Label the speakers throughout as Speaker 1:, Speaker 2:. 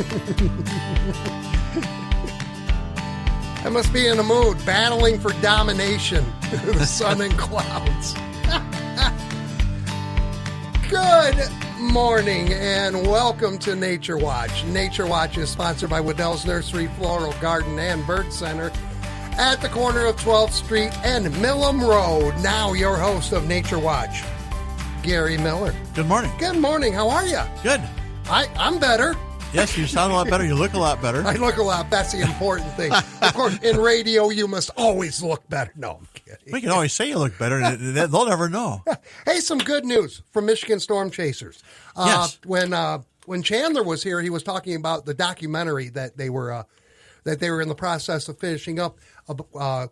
Speaker 1: I must be in a mood, battling for domination. The sun and clouds. Good morning and welcome to Nature Watch. Nature Watch is sponsored by Waddell's Nursery, Floral Garden, and Bird Center at the corner of 12th Street and Millam Road. Now your host of Nature Watch, Gary Miller.
Speaker 2: Good morning.
Speaker 1: Good morning. How are you?
Speaker 2: Good.
Speaker 1: I'm better.
Speaker 2: Yes, you sound a lot better. You look a lot better.
Speaker 1: I look a lot. That's the important thing. Of course, in radio, you must always look better. No, I'm kidding.
Speaker 2: We can always say you look better. They'll never know.
Speaker 1: Hey, some good news from Michigan Storm Chasers.
Speaker 2: Yes.
Speaker 1: When Chandler was here, he was talking about the documentary that they were in the process of finishing up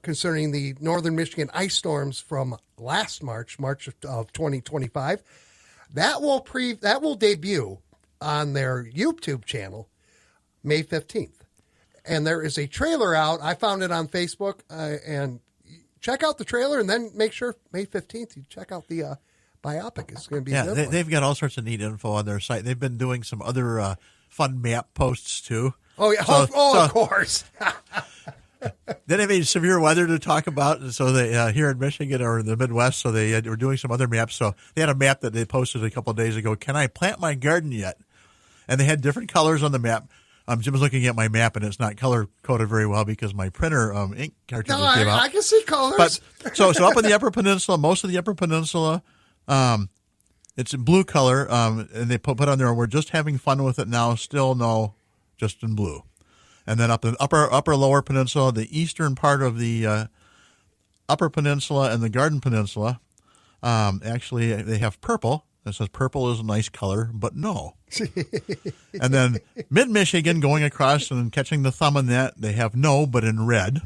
Speaker 1: concerning the northern Michigan ice storms from last March of 2025. That will debut on their YouTube channel May 15th. And there is a trailer out. I found it on Facebook. And check out the trailer and then make sure May 15th you check out the biopic. It's going to be a good one.
Speaker 2: They've got all sorts of neat info on their site. They've been doing some other fun map posts too.
Speaker 1: Oh, yeah. Of course.
Speaker 2: Then they made severe weather to talk about. And so they here in Michigan or in the Midwest, so they were doing some other maps. So they had a map that they posted a couple of days ago. Can I plant my garden yet? And they had different colors on the map. Jim was looking at my map, and it's not color-coded very well because my printer ink cartridges came out.
Speaker 1: I can see colors.
Speaker 2: But, so up in the Upper Peninsula, most of the Upper Peninsula, it's in blue color, and they put on there, we're just having fun with it now, still no, just in blue. And then up in upper lower peninsula, the eastern part of the Upper Peninsula and the Garden Peninsula, actually they have purple. It says purple is a nice color, but no. And then mid-Michigan going across and catching the thumb on that, they have no, but in red.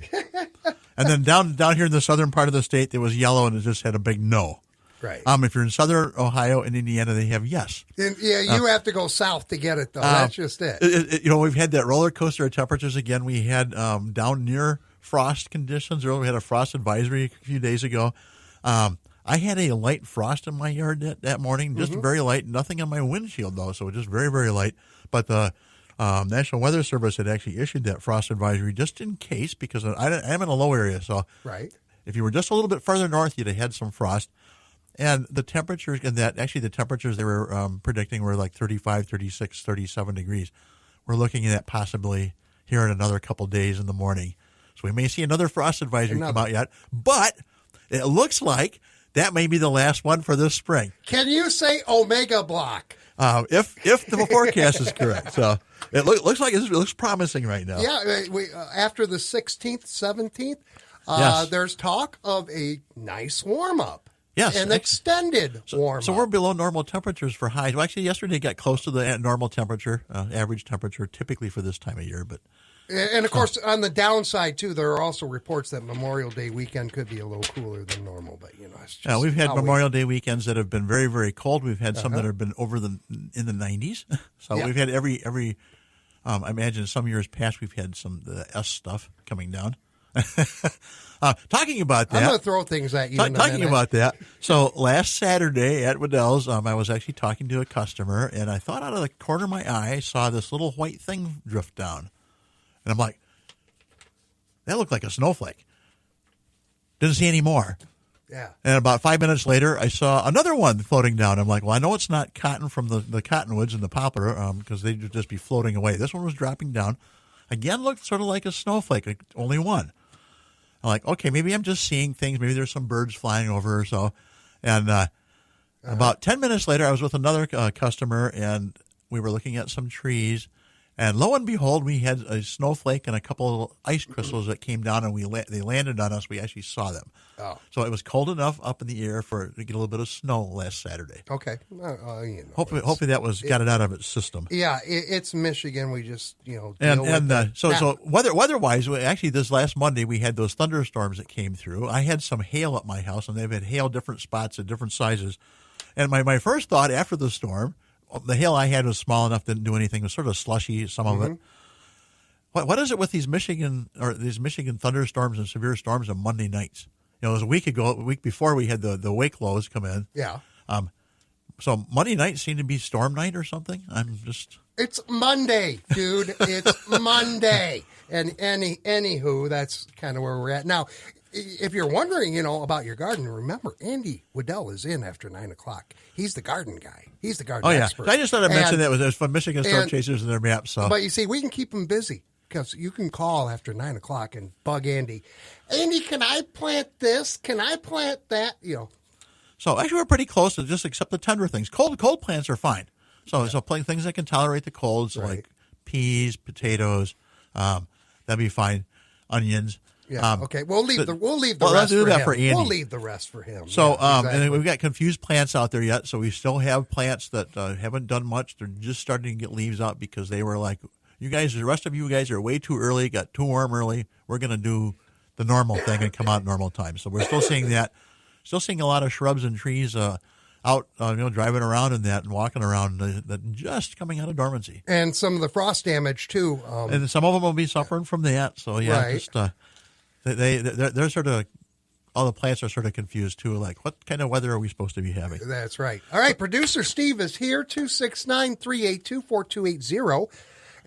Speaker 2: And then down here in the southern part of the state, there was yellow and it just had a big no.
Speaker 1: Right.
Speaker 2: If you're in southern Ohio and Indiana, they have yes.
Speaker 1: You have to go south to get it, though. That's just it.
Speaker 2: We've had that roller coaster of temperatures again. We had down near frost conditions. We had a frost advisory a few days ago. I had a light frost in my yard that morning, just very light. Nothing on my windshield, though, so just very, very light. But the National Weather Service had actually issued that frost advisory just in case, because I'm in a low area. So if you were just a little bit further north, you'd have had some frost. And the temperatures the temperatures they were predicting were like 35, 36, 37 degrees. We're looking at possibly here in another couple days in the morning. So we may see another frost advisory come out yet. But it looks like that may be the last one for this spring.
Speaker 1: Can you say Omega Block?
Speaker 2: If the forecast is correct. So it looks like it looks promising right now.
Speaker 1: Yeah, after the 16th, 17th, there's talk of a nice warm-up.
Speaker 2: Yes.
Speaker 1: An extended warm-up.
Speaker 2: So we're below normal temperatures for highs. Well, actually, yesterday got close to the normal temperature, average temperature, typically for this time of year. But
Speaker 1: And, of course, on the downside, too, there are also reports that Memorial Day weekend could be a little cooler than normal. But, it's just
Speaker 2: we've had Memorial Day weekends that have been very, very cold. We've had some that have been in the 90s. So we've had every I imagine some years past we've had the S stuff coming down. Talking about that.
Speaker 1: I'm going to throw things at you.
Speaker 2: Talking about that. So last Saturday at Waddell's, I was actually talking to a customer, and I thought out of the corner of my eye, I saw this little white thing drift down. And I'm like, that looked like a snowflake. Didn't see any more.
Speaker 1: Yeah.
Speaker 2: And about 5 minutes later, I saw another one floating down. I'm like, well, I know it's not cotton from the cottonwoods and the poplar because they'd just be floating away. This one was dropping down. Again, looked sort of like a snowflake, like only one. I'm like, okay, maybe I'm just seeing things. Maybe there's some birds flying over or so. And about 10 minutes later, I was with another customer, and we were looking at some trees. And lo and behold, we had a snowflake and a couple of ice crystals that came down, and they landed on us. We actually saw them.
Speaker 1: Oh.
Speaker 2: So it was cold enough up in the air to get a little bit of snow last Saturday.
Speaker 1: Okay.
Speaker 2: Hopefully that got it out of its system.
Speaker 1: Yeah, it's Michigan. We just,
Speaker 2: So weather-wise, actually this last Monday we had those thunderstorms that came through. I had some hail at my house, and they've had hail different spots at different sizes. And my first thought after the storm, the hail I had was small enough, didn't do anything. It was sort of slushy, some of it. What is it with these Michigan thunderstorms and severe storms on Monday nights? It was a week before we had the wake lows come in.
Speaker 1: Yeah.
Speaker 2: So Monday night seemed to be storm night or something. I'm just.
Speaker 1: It's Monday, dude. It's Monday. And anywho, that's kind of where we're at now. If you're wondering, about your garden, remember Andy Waddell is in after 9 o'clock. He's the garden guy. He's the garden expert.
Speaker 2: I just thought I'd mention that was from Michigan Storm Chasers and their maps. So,
Speaker 1: but you see, we can keep him busy because you can call after 9 o'clock and bug Andy. Andy, can I plant this? Can I plant that?
Speaker 2: So actually, we're pretty close to just except the tender things. Cold plants are fine. So plant things that can tolerate the colds, like peas, potatoes, that'd be fine. Onions.
Speaker 1: Yeah. Okay. We'll leave the rest
Speaker 2: let's do
Speaker 1: for
Speaker 2: that
Speaker 1: him.
Speaker 2: for Andy.
Speaker 1: We'll leave the rest for him.
Speaker 2: So
Speaker 1: exactly.
Speaker 2: and we've got confused plants out there yet. So we still have plants that haven't done much. They're just starting to get leaves out because they were like, you guys, the rest of you guys are way too early. Got too warm early. We're going to do the normal thing and come out normal time. So we're still seeing that. Still seeing a lot of shrubs and trees out, driving around in that and walking around that just coming out of dormancy.
Speaker 1: And some of the frost damage too.
Speaker 2: And some of them will be suffering from that. So just they're sort of, all the plants are sort of confused too. Like, what kind of weather are we supposed to be having?
Speaker 1: That's right. All right, producer Steve is here. 269-382-4280.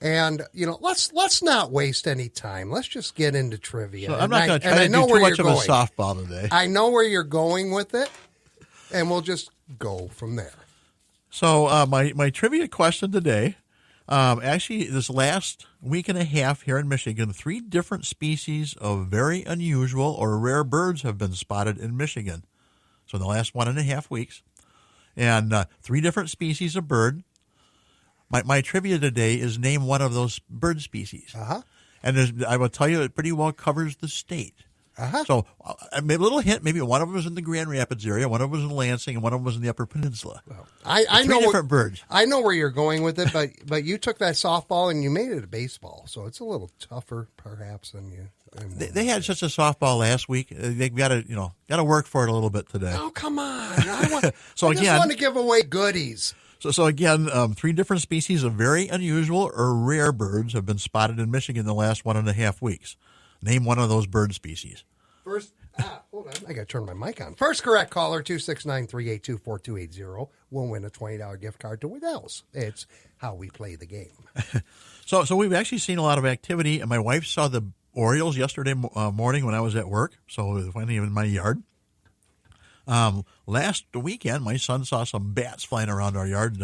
Speaker 1: And let's not waste any time. Let's just get into trivia.
Speaker 2: So I'm not going to try to do too much of a softball today.
Speaker 1: I know where you're going with it, and we'll just go from there.
Speaker 2: So my trivia question today, actually this last week and a half here in Michigan, 3 different species of very unusual or rare birds have been spotted in Michigan. So in the last 1.5 weeks, and 3 different species of bird. My trivia today is name one of those bird species.
Speaker 1: Uh-huh.
Speaker 2: And I will tell you, it pretty well covers the state.
Speaker 1: Uh-huh.
Speaker 2: So maybe a little hint, maybe one of them was in the Grand Rapids area, one of them was in Lansing, and one of them was in the Upper Peninsula.
Speaker 1: Well, I know
Speaker 2: different birds.
Speaker 1: I know where you're going with it, but you took that softball and you made it a baseball, so it's a little tougher perhaps than you.
Speaker 2: They had such a softball last week. They got to work for it a little bit today.
Speaker 1: Oh, come on! I just
Speaker 2: again,
Speaker 1: want to give away goodies.
Speaker 2: So again, 3 different species of very unusual or rare birds have been spotted in Michigan in the last 1.5 weeks. Name one of those bird species.
Speaker 1: First, hold on. I got to turn my mic on. First correct caller, 269-382-4280, will win a $20 gift card to Waddell's. It's how we play the game.
Speaker 2: So we've actually seen a lot of activity, and my wife saw the Orioles yesterday morning when I was at work, so it was finally in my yard. Last weekend, my son saw some bats flying around our yard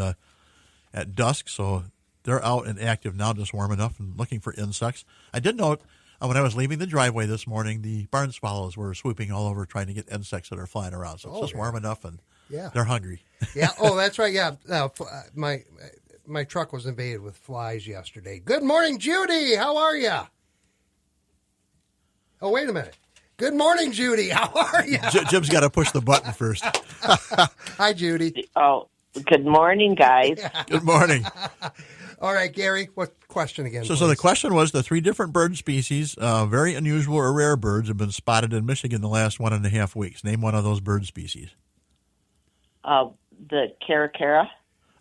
Speaker 2: at dusk, so they're out and active now, just warm enough and looking for insects. I did note when I was leaving the driveway this morning, the barn swallows were swooping all over trying to get insects that are flying around. So it's just warm enough, and they're hungry.
Speaker 1: Yeah. Oh, that's right. Yeah. My truck was invaded with flies yesterday. Good morning, Judy. How are you? Oh, wait a minute. Good morning, Judy. How are you?
Speaker 2: Jim's got to push the button first.
Speaker 1: Hi, Judy.
Speaker 3: Oh, good morning, guys.
Speaker 2: Good morning.
Speaker 1: All right, Gary, what question again?
Speaker 2: So the question was the 3 different bird species, very unusual or rare birds, have been spotted in Michigan in the last 1.5 weeks. Name one of those bird species.
Speaker 3: The caracara.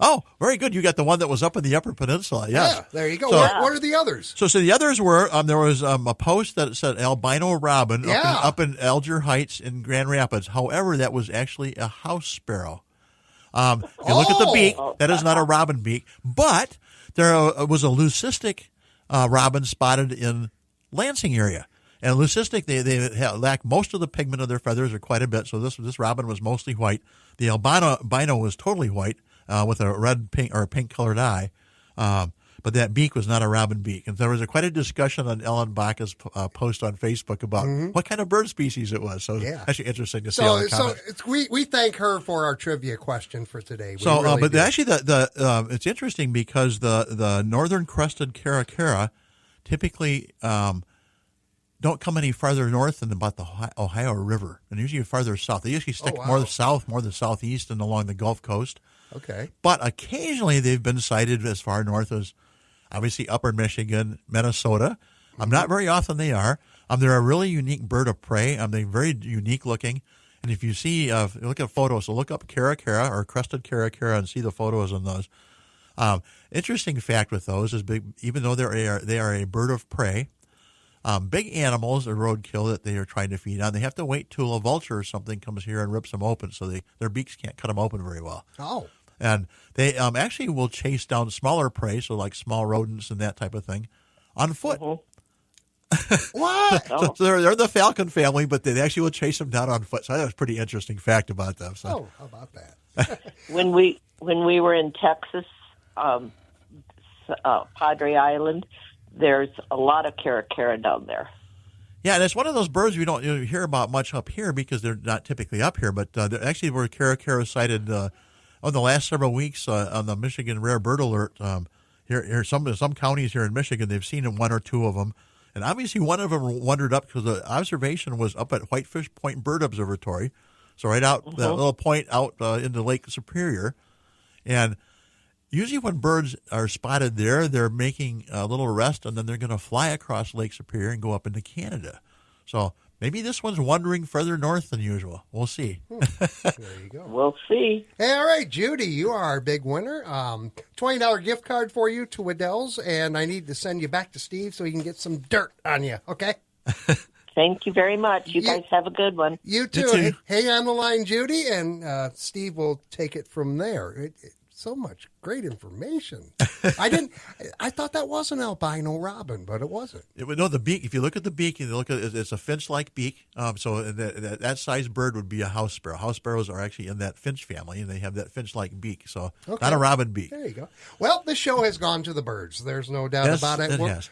Speaker 2: Oh, very good. You got the one that was up in the Upper Peninsula. Yes.
Speaker 1: Yeah, there you go.
Speaker 2: So,
Speaker 1: what are the others?
Speaker 2: So the others were, there was a post that said albino robin up in Alger Heights in Grand Rapids. However, that was actually a house sparrow. If you look at the beak, that is not a robin beak. But there was a leucistic robin spotted in Lansing area. And leucistic, they lack most of the pigment of their feathers, or quite a bit. So this robin was mostly white. The albino was totally white. With a red, pink, or pink colored eye, but that beak was not a robin beak. And there was quite a discussion on Ellen Baca's post on Facebook about what kind of bird species it was. So it's actually interesting to see all the comments.
Speaker 1: So we thank her for our trivia question for today.
Speaker 2: But actually, it's interesting because the northern crested caracara typically don't come any farther north than about the Ohio River, and usually farther south. They usually stick more south, more the southeast, and along the Gulf Coast.
Speaker 1: Okay.
Speaker 2: But occasionally they've been sighted as far north as, obviously, upper Michigan, Minnesota. Not very often they are. They're a really unique bird of prey. They're very unique looking. And if you see, look at photos, so look up caracara or crested caracara and see the photos on those. Interesting fact with those is even though they are a bird of prey, big animals are roadkill that they are trying to feed on. They have to wait till a vulture or something comes here and rips them open, so their beaks can't cut them open very well.
Speaker 1: Oh.
Speaker 2: And they actually will chase down smaller prey, so like small rodents and that type of thing, on foot.
Speaker 1: What?
Speaker 2: So they're the falcon family, but they actually will chase them down on foot. So that was a pretty interesting fact about them. So.
Speaker 1: Oh, how about that?
Speaker 3: When we were in Texas, Padre Island, there's a lot of caracara down there.
Speaker 2: Yeah, and it's one of those birds we don't hear about much up here because they're not typically up here. But there actually were caracara sighted on the last several weeks on the Michigan Rare Bird Alert. Here, some counties here in Michigan, they've seen one or two of them. And obviously one of them wandered up because the observation was up at Whitefish Point Bird Observatory. So right out that little point out into Lake Superior. And usually when birds are spotted there, they're making a little rest, and then they're going to fly across Lake Superior and go up into Canada. So maybe this one's wandering further north than usual. We'll see.
Speaker 1: There you go.
Speaker 3: We'll see.
Speaker 1: Hey, all right, Judy, you are our big winner. $20 gift card for you to Waddell's, and I need to send you back to Steve so he can get some dirt on you, okay?
Speaker 3: Thank you very much. You guys have a good one.
Speaker 1: You too.
Speaker 2: You too.
Speaker 1: Hang on the line, Judy, and Steve will take it from there. So much great information. I thought that was an albino robin, but it wasn't.
Speaker 2: No, the beak. If you look at the beak, you look at it's a finch-like beak. So that size bird would be a house sparrow. House sparrows are actually in that finch family, and they have that finch-like beak. So not a robin beak.
Speaker 1: There you go. Well, this show has gone to the birds. There's no doubt
Speaker 2: Yes,
Speaker 1: about it.
Speaker 2: it has.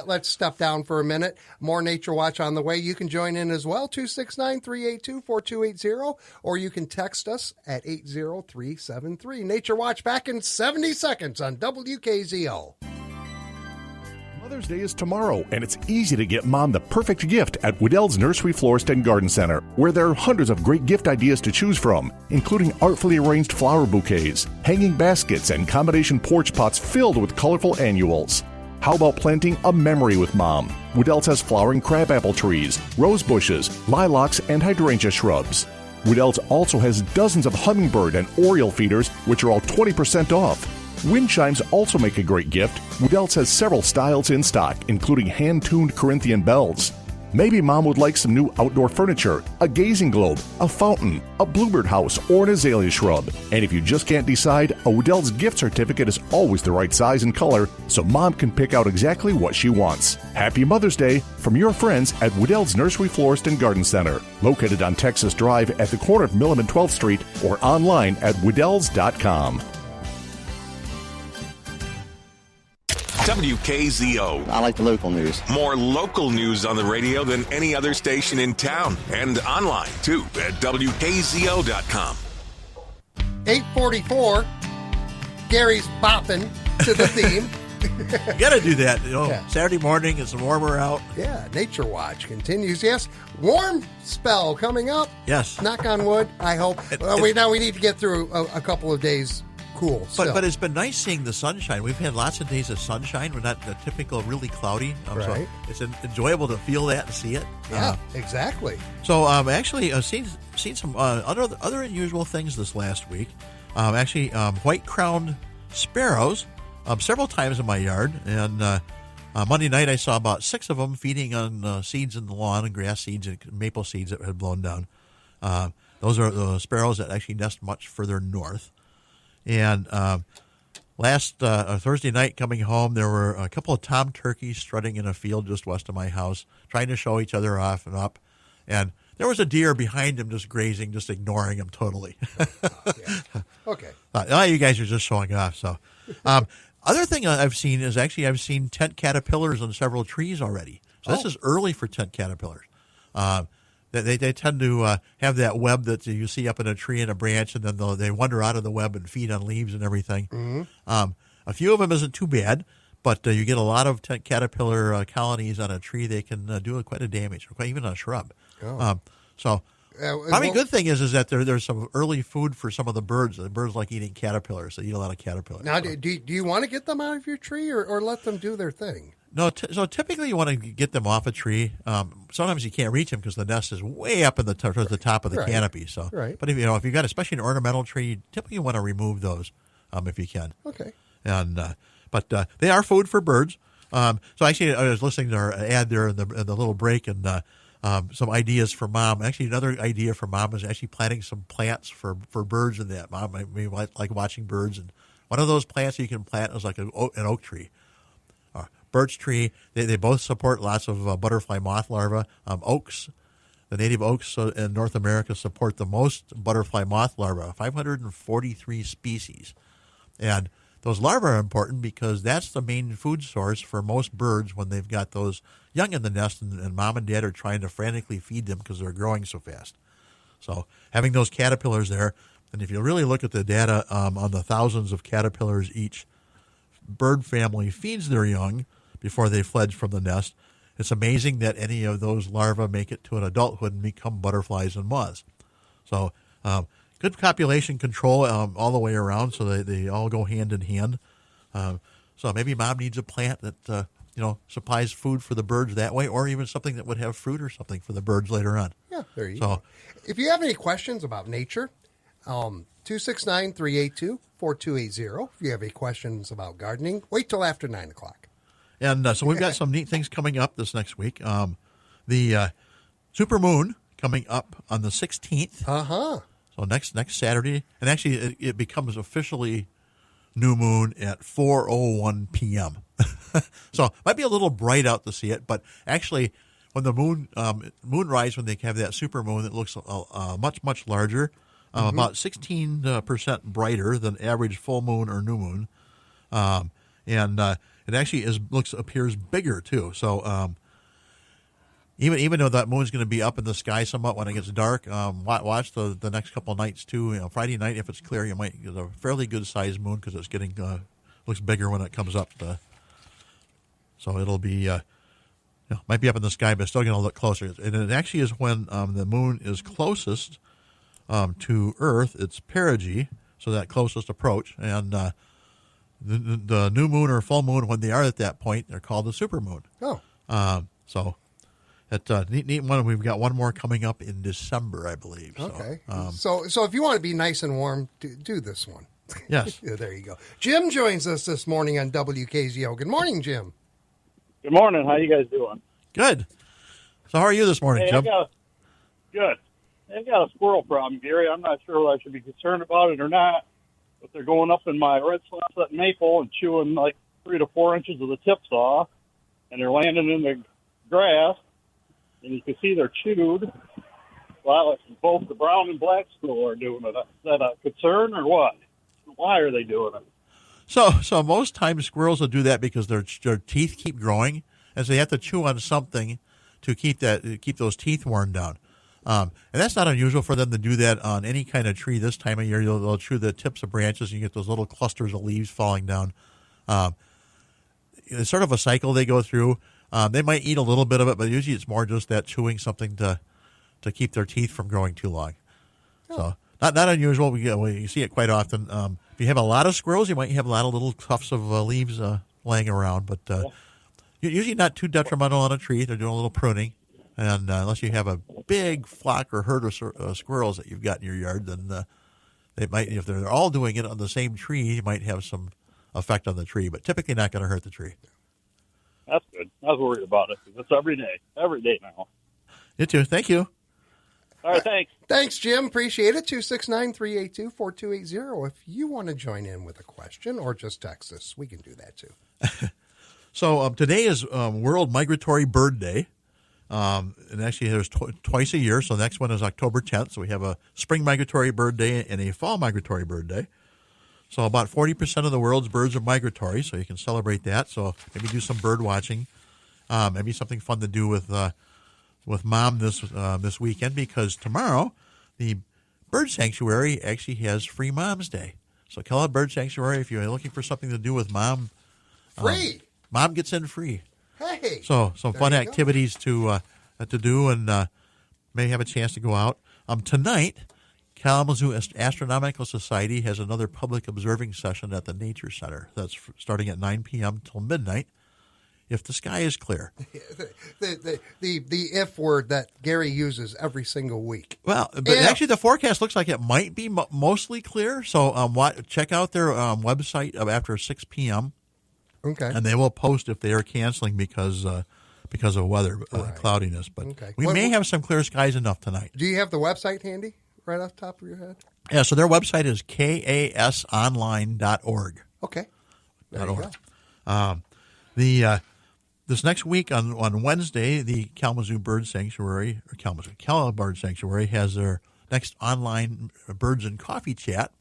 Speaker 1: Let's step down for a minute. More Nature Watch on the way. You can join in as well, 269-382-4280, or you can text us at 80373. Nature Watch back in 70 seconds on WKZO.
Speaker 4: Mother's Day is tomorrow, and it's easy to get Mom the perfect gift at Waddell's Nursery Florist and Garden Center, where there are hundreds of great gift ideas to choose from, including artfully arranged flower bouquets, hanging baskets, and combination porch pots filled with colorful annuals. How about planting a memory with Mom? Waddell's has flowering crabapple trees, rose bushes, lilacs, and hydrangea shrubs. Waddell's also has dozens of hummingbird and oriole feeders, which are all 20% off. Wind chimes also make a great gift. Waddell's has several styles in stock, including hand-tuned Corinthian bells. Maybe Mom would like some new outdoor furniture, a gazing globe, a fountain, a bluebird house, or an azalea shrub. And if you just can't decide, a Waddell's gift certificate is always the right size and color, so Mom can pick out exactly what she wants. Happy Mother's Day from your friends at Waddell's Nursery Florist and Garden Center, located on Texas Drive at the corner of Millam and 12th Street, or online at Waddells.com.
Speaker 5: WKZO.
Speaker 6: I like the local news.
Speaker 5: More local news on the radio than any other station in town. And online, too, at WKZO.com.
Speaker 1: 8:44. Gary's bopping to the theme.
Speaker 2: You got to do that.
Speaker 1: Yeah.
Speaker 2: Saturday morning, it's warmer out.
Speaker 1: Yeah, Nature Watch continues. Yes, warm spell coming up.
Speaker 2: Yes.
Speaker 1: Knock on wood, I hope. We need to get through a couple of days cool.
Speaker 2: But it's been nice seeing the sunshine. We've had lots of days of sunshine. We're not the typical really cloudy.
Speaker 1: Right.
Speaker 2: So it's enjoyable to feel that and see it.
Speaker 1: Yeah, exactly.
Speaker 2: So actually, I've seen some other unusual things this last week. White-crowned sparrows several times in my yard. And Monday night, I saw about 6 of them feeding on seeds in the lawn and grass seeds and maple seeds that had blown down. Those are the sparrows that actually nest much further north. And last Thursday night coming home, there were a couple of tom turkeys strutting in a field just west of my house, trying to show each other off and up. And there was a deer behind him just grazing, just ignoring him totally.
Speaker 1: Yeah. Okay.
Speaker 2: You guys are just showing off. So, other thing I've seen is actually I've seen tent caterpillars on several trees already. So this is early for tent caterpillars. They tend to have that web that you see up in a tree and a branch, and then they wander out of the web and feed on leaves and everything. Mm-hmm. A few of them isn't too bad, but you get a lot of tent caterpillar colonies on a tree. They can do quite a damage, or even on a shrub. Oh. Probably a good thing is that there's some early food for some of the birds. The birds like eating caterpillars. They eat a lot of caterpillars.
Speaker 1: Now, do you want to get them out of your tree or let them do their thing?
Speaker 2: No, so typically you want to get them off a tree. Sometimes you can't reach them because the nest is way up in towards the top of the canopy. So, but if you've got especially an ornamental tree, you typically want to remove those if you can.
Speaker 1: Okay.
Speaker 2: And but they are food for birds. So actually, I was listening to our ad there in the little break, and some ideas for Mom. Actually, another idea for Mom is actually planting some plants for birds and that. Mom may like watching birds, and one of those plants you can plant is like an oak tree. Birch tree, they both support lots of butterfly moth larvae. Oaks, the native oaks in North America support the most butterfly moth larvae, 543 species. And those larvae are important because that's the main food source for most birds when they've got those young in the nest and Mom and Dad are trying to frantically feed them because they're growing so fast. So having those caterpillars there, and if you really look at the data on the thousands of caterpillars each bird family feeds their young before they fledge from the nest, it's amazing that any of those larvae make it to an adulthood and become butterflies and moths. So good population control all the way around, so they all go hand in hand. So maybe Mom needs a plant that supplies food for the birds that way, or even something that would have fruit or something for the birds later on.
Speaker 1: Yeah, there you go. If you have any questions about nature, 269-382-4280. If you have any questions about gardening, wait till after 9 o'clock.
Speaker 2: And so we've got some neat things coming up this next week. The supermoon coming up on the 16th.
Speaker 1: Uh-huh.
Speaker 2: So next Saturday. And actually, it becomes officially new moon at 4:01 p.m. So it might be a little bright out to see it, but actually, when the moonrise, when they have that supermoon, it looks much, much larger, about 16% brighter than average full moon or new moon. And it actually appears bigger too. So even though that moon's going to be up in the sky somewhat when it gets dark, watch the next couple of nights too. Friday night, if it's clear, you might get a fairly good sized moon because it's getting looks bigger when it comes up. So it'll be might be up in the sky, but still going to look closer. And it actually is when the moon is closest to Earth. It's perigee, so that closest approach, and the new moon or full moon, when they are at that point, they're called the supermoon.
Speaker 1: Oh.
Speaker 2: So it's a neat one. We've got one more coming up in December, I believe.
Speaker 1: Okay. So if you want to be nice and warm, do this one.
Speaker 2: Yes.
Speaker 1: Yeah, there you go. Jim joins us this morning on WKZO. Good morning, Jim.
Speaker 6: Good morning. How you guys doing?
Speaker 2: Good. So how are you this morning, Jim?
Speaker 6: Good. I've got a squirrel problem, Gary. I'm not sure whether I should be concerned about it or not, but they're going up in my red sunset maple and chewing like 3 to 4 inches of the tips off, and they're landing in the grass, and you can see they're chewed. Well, both the brown and black squirrel are doing it. Is that a concern or what? Why are they doing it?
Speaker 2: So most times squirrels will do that because their teeth keep growing, and so they have to chew on something to keep those teeth worn down. And that's not unusual for them to do that on any kind of tree this time of year. They'll chew the tips of branches, and you get those little clusters of leaves falling down. It's sort of a cycle they go through. They might eat a little bit of it, but usually it's more just that chewing something to keep their teeth from growing too long. Oh. So not unusual. We see it quite often. If you have a lot of squirrels, you might have a lot of little tufts of leaves laying around, but usually not too detrimental on a tree. They're doing a little pruning. And unless you have a big flock or herd of squirrels that you've got in your yard, then they might, if they're all doing it on the same tree, you might have some effect on the tree, but typically not going to hurt the tree.
Speaker 6: That's good. I was worried about it because it's every day now.
Speaker 2: You too. Thank you.
Speaker 6: All right, thanks.
Speaker 1: Thanks, Jim. Appreciate it. 269-382-4280. If you want to join in with a question or just text us, we can do that too.
Speaker 2: So today is World Migratory Bird Day. And actually there's twice a year. So the next one is October 10th. So we have a spring migratory bird day and a fall migratory bird day. So about 40% of the world's birds are migratory. So you can celebrate that. So maybe do some bird watching. Maybe something fun to do with Mom this weekend, because tomorrow the bird sanctuary actually has Free Mom's Day. So Kellogg Bird Sanctuary, if you're looking for something to do with Mom,
Speaker 1: free.
Speaker 2: Mom gets in free.
Speaker 1: Hey.
Speaker 2: So some fun activities to do, and may have a chance to go out. Tonight, Kalamazoo Astronomical Society has another public observing session at the Nature Center. That's starting at 9 p.m. till midnight, if the sky is clear.
Speaker 1: the if word that Gary uses every single week.
Speaker 2: Well, but actually the forecast looks like it might be mostly clear. So check out their website after 6 p.m.
Speaker 1: Okay.
Speaker 2: And they will post if they are canceling, because because of weather cloudiness. But we may have some clear skies enough tonight.
Speaker 1: Do you have the website handy right off the top of your head?
Speaker 2: Yeah, so their website is kasonline.org.
Speaker 1: Okay. There
Speaker 2: .org.
Speaker 1: you
Speaker 2: go. This next week on Wednesday, the Kalamazoo Bird Sanctuary, or Kalamazoo Bird Sanctuary, has their next online Birds and Coffee chat.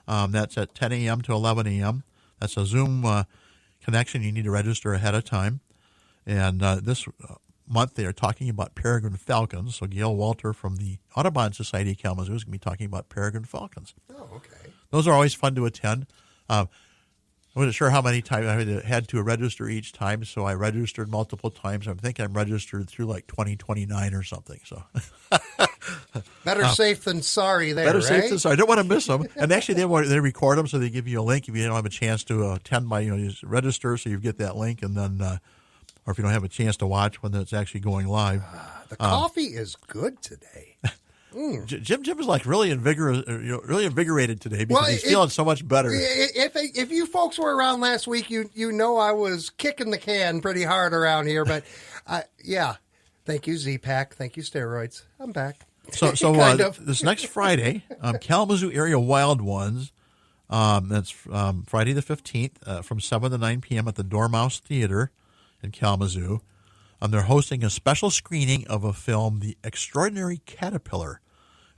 Speaker 2: That's at 10 a.m. to 11 a.m. That's a Zoom connection. You need to register ahead of time. And this month they are talking about peregrine falcons. So Gail Walter from the Audubon Society of Kalamazoo is going to be talking about peregrine falcons.
Speaker 1: Oh, okay.
Speaker 2: Those are always fun to attend. I wasn't sure how many times I had to register each time, so I registered multiple times. I think I'm registered through like 2029 or something. So
Speaker 1: better safe than sorry there,
Speaker 2: better
Speaker 1: right?
Speaker 2: safe than sorry. I don't want to miss them. And actually, they record them, so they give you a link if you don't have a chance to attend. You just register, so you get that link, and then, or if you don't have a chance to watch when it's actually going live.
Speaker 1: The coffee is good today.
Speaker 2: Jim is like really invigorated today because he's feeling so much better.
Speaker 1: If you folks were around last week, you know I was kicking the can pretty hard around here. But yeah, thank you Z-Pack, thank you steroids. I'm back.
Speaker 2: So this next Friday, Kalamazoo area Wild Ones. That's Friday the 15th from 7 to 9 p.m. at the Dormouse Theater in Kalamazoo. They're hosting a special screening of a film, The Extraordinary Caterpillar.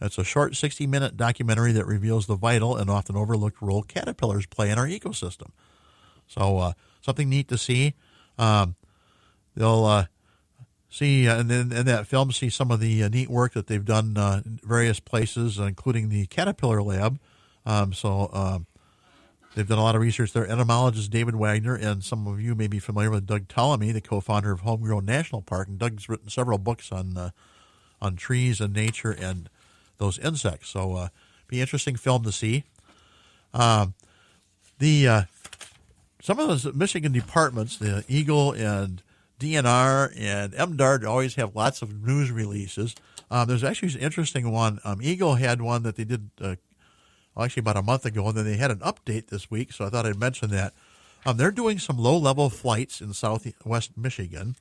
Speaker 2: It's a short 60-minute documentary that reveals the vital and often overlooked role caterpillars play in our ecosystem. So something neat to see. They'll see, and in that film, see some of the neat work that they've done in various places, including the Caterpillar Lab. They've done a lot of research there. Entomologist David Wagner, and some of you may be familiar with Doug Ptolemy, the co-founder of Homegrown National Park. And Doug's written several books on trees and nature and those insects. So be an interesting film to see. Some of those Michigan departments, the Eagle and DNR and MDART, always have lots of news releases. There's actually an interesting one. Eagle had one that they did actually about a month ago, and then they had an update this week, so I thought I'd mention that. They're doing some low-level flights in southwest Michigan,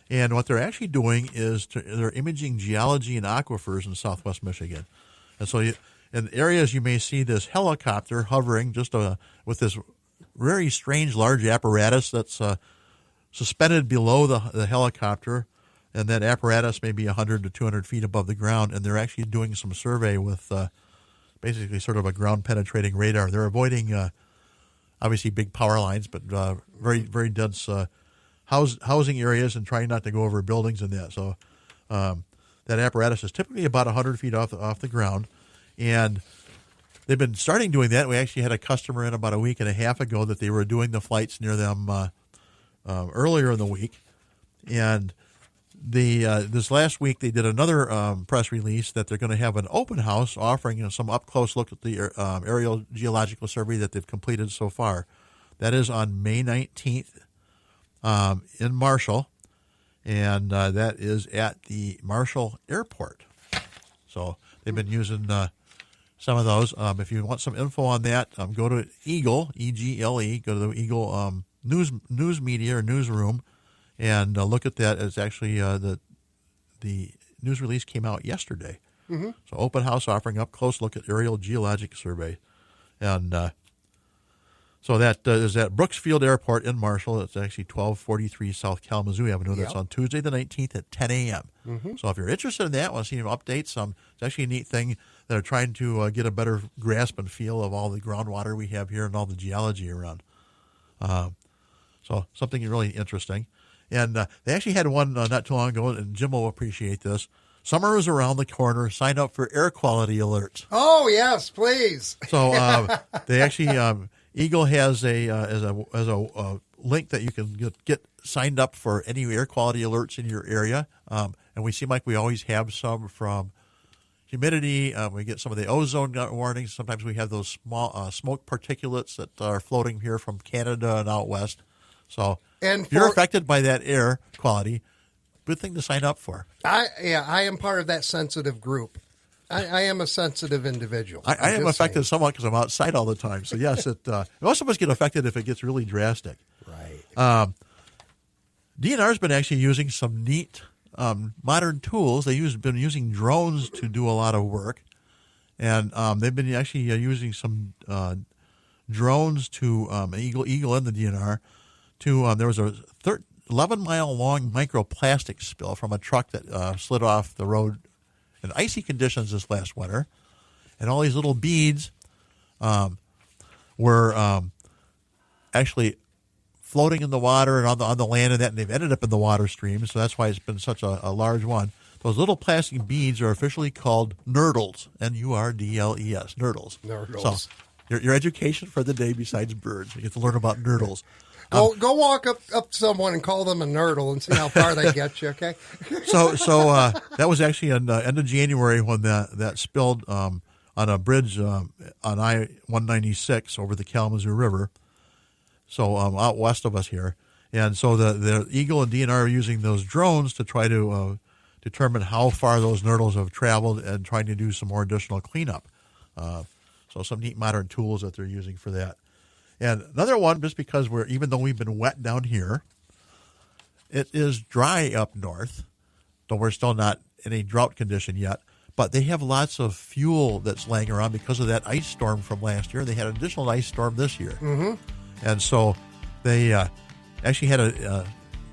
Speaker 2: and what they're actually doing is they're imaging geology and aquifers in southwest Michigan. And so in areas you may see this helicopter hovering just with this very strange large apparatus that's suspended below the helicopter, and that apparatus may be 100 to 200 feet above the ground, and they're actually doing some survey with basically sort of a ground-penetrating radar. They're avoiding, obviously, big power lines, but very, very dense housing areas and trying not to go over buildings and that. So that apparatus is typically about 100 feet off the ground, and they've been starting doing that. We actually had a customer in about a week and a half ago that they were doing the flights near them earlier in the week, and this last week they did another press release that they're going to have an open house offering some up-close look at the aerial geological survey that they've completed so far. That is on May 19th in Marshall, and that is at the Marshall Airport. So they've been using some of those. If you want some info on that, go to Eagle, E-G-L-E, go to the Eagle news media or newsroom, and look at that. It's actually the news release came out yesterday. Mm-hmm. So open house offering up close look at aerial geologic survey. And so that is at Brooksfield Airport in Marshall. It's actually 1243 South Kalamazoo Avenue. That's on Tuesday the 19th at 10 a.m. Mm-hmm. So if you're interested in that, want to see any updates, it's actually a neat thing. They're trying to get a better grasp and feel of all the groundwater we have here and all the geology around. So something really interesting. And they actually had one not too long ago, and Jim will appreciate this. Summer is around the corner. Sign up for air quality alerts.
Speaker 1: Oh, yes, please.
Speaker 2: So they actually, Eagle has a link that you can get signed up for any air quality alerts in your area. And we seem like we always have some from humidity. We get some of the ozone warnings. Sometimes we have those small smoke particulates that are floating here from Canada and out west. So if you're affected by that air quality, good thing to sign up for. I
Speaker 1: am part of that sensitive group. I am a sensitive individual.
Speaker 2: I am affected somewhat because I'm outside all the time. So yes, most of us get affected if it gets really drastic.
Speaker 1: Right.
Speaker 2: DNR's been actually using some neat modern tools. They've been using drones to do a lot of work, and they've been actually using some drones to Eagle in the DNR. There was a 11-mile long microplastic spill from a truck that slid off the road in icy conditions this last winter, and all these little beads were actually floating in the water and on the land, and they've ended up in the water stream. So that's why it's been such a large one. Those little plastic beads are officially called nurdles, Nurdles, nurdles.
Speaker 1: Nurdles.
Speaker 2: So your education for the day, besides birds, you get to learn about nurdles.
Speaker 1: Go walk up to someone and call them a nurdle and see how far they get you. Okay.
Speaker 2: So that was actually in the end of January when that spilled on a bridge on I-196 over the Kalamazoo River. So out west of us here. And so the Eagle and DNR are using those drones to try to determine how far those nurdles have traveled and trying to do some more additional cleanup. So some neat modern tools that they're using for that. And another one, just because even though we've been wet down here, it is dry up north, though we're still not in a drought condition yet. But they have lots of fuel that's laying around because of that ice storm from last year. They had an additional ice storm this year. Mm-hmm. And so they actually had a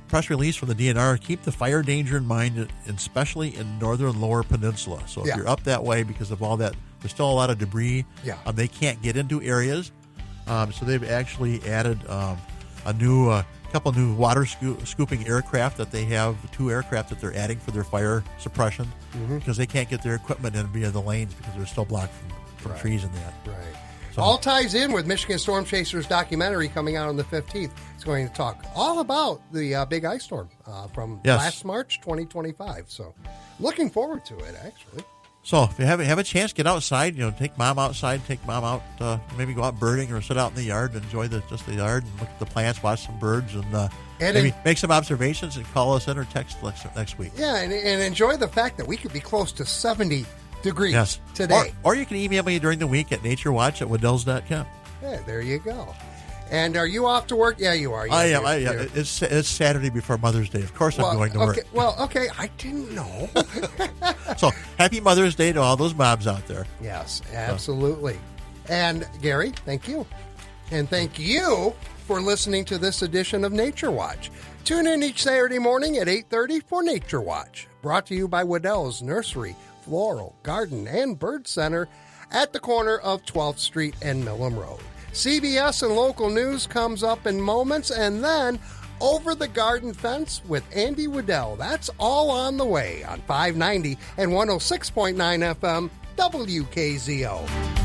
Speaker 2: press release from the DNR, keep the fire danger in mind, especially in northern lower peninsula. So if you're up that way because of all that, there's still a lot of debris.
Speaker 1: Yeah.
Speaker 2: They can't get into areas. So they've actually added a couple new water scooping aircraft that they have, 2 aircraft that they're adding for their fire suppression because they can't get their equipment in via the lanes because they're still blocked from trees and that.
Speaker 1: Right.
Speaker 2: So,
Speaker 1: all ties in with Michigan Storm Chasers documentary coming out on the 15th. It's going to talk all about the big ice storm from last March 2025. So looking forward to it, actually.
Speaker 2: So if you have a chance, get outside. Take mom outside. Take mom out. Maybe go out birding or sit out in the yard and enjoy just the yard and look at the plants, watch some birds, and maybe make some observations and call us in or text next week.
Speaker 1: Yeah, and enjoy the fact that we could be close to 70 degrees today.
Speaker 2: Or you can email me during the week at naturewatch@wadells.com.
Speaker 1: Yeah, there you go. And are you off to work? Yeah, you are.
Speaker 2: I am. It's Saturday before Mother's Day. Of course I'm going to work.
Speaker 1: Okay. I didn't know.
Speaker 2: So happy Mother's Day to all those moms out there.
Speaker 1: Yes, absolutely. And Gary, thank you. And thank you for listening to this edition of Nature Watch. Tune in each Saturday morning at 8:30 for Nature Watch. Brought to you by Waddell's Nursery, Floral, Garden, and Bird Center at the corner of 12th Street and Millam Road. CBS and local news comes up in moments, and then Over the Garden Fence with Andy Waddell. That's all on the way on 590 and 106.9 FM WKZO.